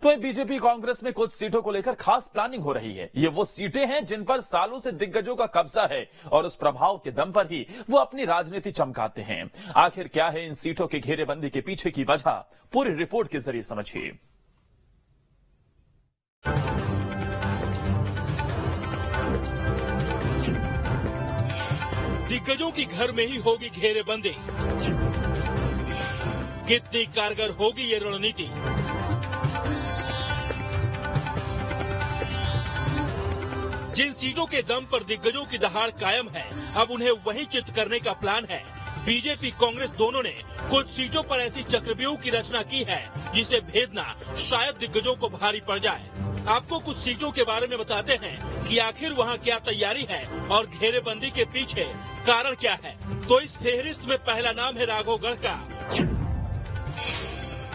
तो बीजेपी कांग्रेस में कुछ सीटों को लेकर खास प्लानिंग हो रही है। ये वो सीटें हैं जिन पर सालों से दिग्गजों का कब्जा है और उस प्रभाव के दम पर ही वो अपनी राजनीति चमकाते हैं। आखिर क्या है इन सीटों के घेरेबंदी के पीछे की वजह, पूरी रिपोर्ट के जरिए समझिए। दिग्गजों की घर में ही होगी घेरेबंदी। कितनी कारगर होगी ये रणनीति? जिन सीटों के दम पर दिग्गजों की दहाड़ कायम है, अब उन्हें वहीं चित करने का प्लान है। बीजेपी कांग्रेस दोनों ने कुछ सीटों पर ऐसी चक्रव्यूह की रचना की है जिसे भेदना शायद दिग्गजों को भारी पड़ जाए। आपको कुछ सीटों के बारे में बताते हैं कि आखिर वहां क्या तैयारी है और घेरेबंदी के पीछे कारण क्या है। तो इस फेहरिस्त में पहला नाम है राघवगढ़ का।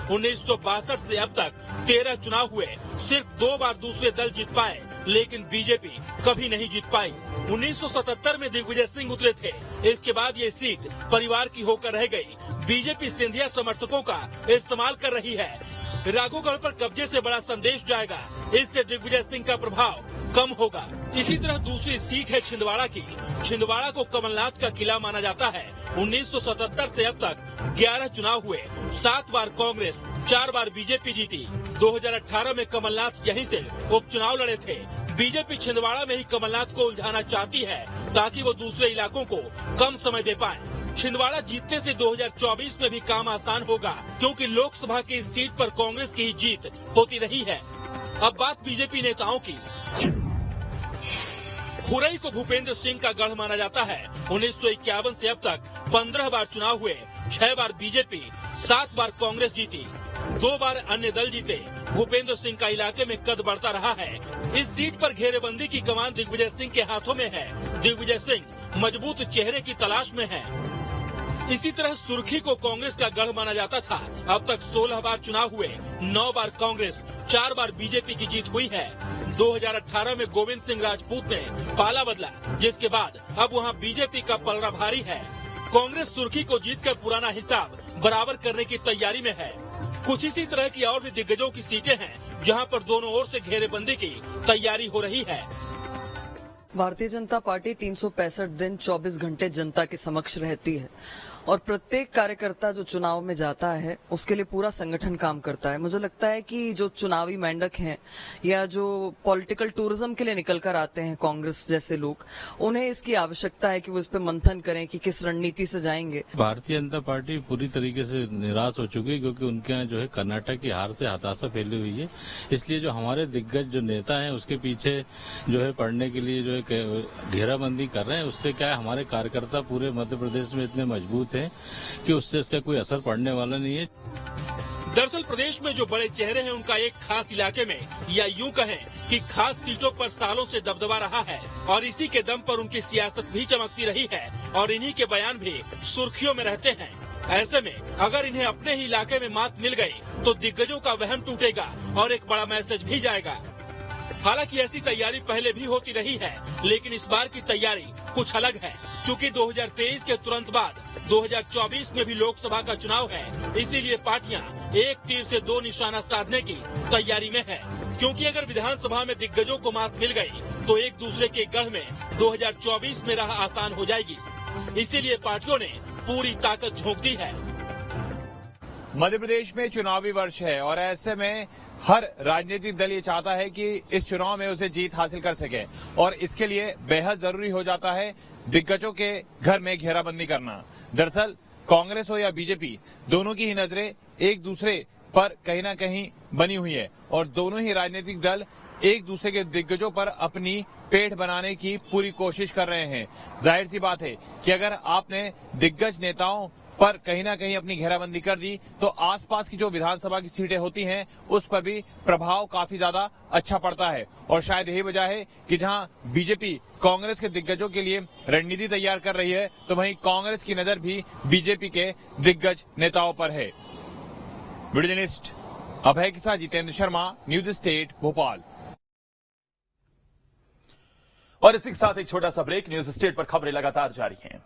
1962 से अब तक 13 चुनाव हुए, सिर्फ 2 बार दूसरे दल जीत पाए, लेकिन बीजेपी कभी नहीं जीत पाई। 1977 में दिग्विजय सिंह उतरे थे। इसके बाद ये सीट परिवार की होकर रह गई। बीजेपी सिंधिया समर्थकों का इस्तेमाल कर रही है। राघवगढ़ पर कब्जे से बड़ा संदेश जाएगा, इससे दिग्विजय सिंह का प्रभाव कम होगा। इसी तरह दूसरी सीट है छिंदवाड़ा की। छिंदवाड़ा को कमलनाथ का किला माना जाता है। 1977 से अब तक 11 चुनाव हुए, 7 बार कांग्रेस, 4 बार बीजेपी जीती। 2018 में कमलनाथ यहीं से उपचुनाव लड़े थे। बीजेपी छिंदवाड़ा में ही कमलनाथ को उलझाना चाहती है ताकि वो दूसरे इलाकों को कम समय दे पाए। छिंदवाड़ा जीतने से 2024 में भी काम आसान होगा, क्योंकि लोकसभा की इस सीट पर कांग्रेस की ही जीत होती रही है। अब बात बीजेपी नेताओं की। खुरई को भूपेंद्र सिंह का गढ़ माना जाता है। 1951 से अब तक 15 बार चुनाव हुए, 6 बार बीजेपी, 7 बार कांग्रेस जीती, 2 बार अन्य दल जीते। भूपेंद्र सिंह का इलाके में कद बढ़ता रहा है। इस सीट पर घेरेबंदी की कमान दिग्विजय सिंह के हाथों में है। दिग्विजय सिंह मजबूत चेहरे की तलाश में है। इसी तरह सुर्खी को कांग्रेस का गढ़ माना जाता था। अब तक 16 बार चुनाव हुए, 9 बार कांग्रेस, 4 बार बीजेपी की जीत हुई है। 2018 में गोविंद सिंह राजपूत ने पाला बदला, जिसके बाद अब वहां बीजेपी का पलड़ा भारी है। कांग्रेस सुर्खी को जीतकर पुराना हिसाब बराबर करने की तैयारी में है। कुछ इसी तरह की और भी दिग्गजों की सीटें हैं, जहां पर दोनों ओर से घेरेबंदी की तैयारी हो रही है। भारतीय जनता पार्टी 365 दिन 24 घंटे जनता के समक्ष रहती है और प्रत्येक कार्यकर्ता जो चुनाव में जाता है उसके लिए पूरा संगठन काम करता है। मुझे लगता है कि जो चुनावी मेंढक हैं या जो पॉलिटिकल टूरिज्म के लिए निकल कर आते हैं कांग्रेस जैसे लोग, उन्हें इसकी आवश्यकता है कि वो इस पे मंथन करें कि किस रणनीति से जाएंगे। भारतीय जनता पार्टी पूरी तरीके से निराश हो चुकी है, क्योंकि उनके यहाँ जो है कर्नाटक की हार से हताशा फैली हुई है। इसलिए जो हमारे दिग्गज जो नेता हैं उसके पीछे जो है पड़ने के लिए जो है घेराबंदी कर रहे हैं। उससे क्या है, हमारे कार्यकर्ता पूरे मध्य प्रदेश में इतने मजबूत हैं कि उससे इसका कोई असर पड़ने वाला नहीं है। दरअसल प्रदेश में जो बड़े चेहरे हैं उनका एक खास इलाके में या यूं कहें कि खास सीटों पर सालों से दबदबा रहा है और इसी के दम पर उनकी सियासत भी चमकती रही है और इन्हीं के बयान भी सुर्खियों में रहते हैं। ऐसे में अगर इन्हें अपने ही इलाके में मात मिल गई तो दिग्गजों का वहम टूटेगा और एक बड़ा मैसेज भी जाएगा। हालांकि ऐसी तैयारी पहले भी होती रही है, लेकिन इस बार की तैयारी कुछ अलग है। चूँकि 2023 के तुरंत बाद 2024 में भी लोकसभा का चुनाव है, इसीलिए पार्टियां एक तीर से 2 निशाना साधने की तैयारी में है। क्योंकि अगर विधानसभा में दिग्गजों को मात मिल गई तो एक दूसरे के गढ़ में 2024 में राह आसान हो जाएगी। इसीलिए पार्टियों ने पूरी ताकत झोंक दी है। मध्य प्रदेश में चुनावी वर्ष है और ऐसे में हर राजनीतिक दल ये चाहता है कि इस चुनाव में उसे जीत हासिल कर सके और इसके लिए बेहद जरूरी हो जाता है दिग्गजों के घर में घेराबंदी करना। दरअसल कांग्रेस हो या बीजेपी, दोनों की ही नजरें एक दूसरे पर कहीं ना कहीं बनी हुई है और दोनों ही राजनीतिक दल एक दूसरे के दिग्गजों पर अपनी पेठ बनाने की पूरी कोशिश कर रहे हैं। जाहिर सी बात है कि अगर आपने दिग्गज नेताओं पर कहीं ना कहीं अपनी घेराबंदी कर दी तो आसपास की जो विधानसभा की सीटें होती हैं उस पर भी प्रभाव काफी ज्यादा अच्छा पड़ता है और शायद यही वजह है कि जहां बीजेपी कांग्रेस के दिग्गजों के लिए रणनीति तैयार कर रही है तो वहीं कांग्रेस की नजर भी बीजेपी के दिग्गज नेताओं पर है। वीडियो जर्नलिस्ट अभय के साथ जितेंद्र शर्मा, न्यूज स्टेट भोपाल। और इसी के साथ एक छोटा सा ब्रेक। न्यूज स्टेट पर खबरें लगातार जारी हैं।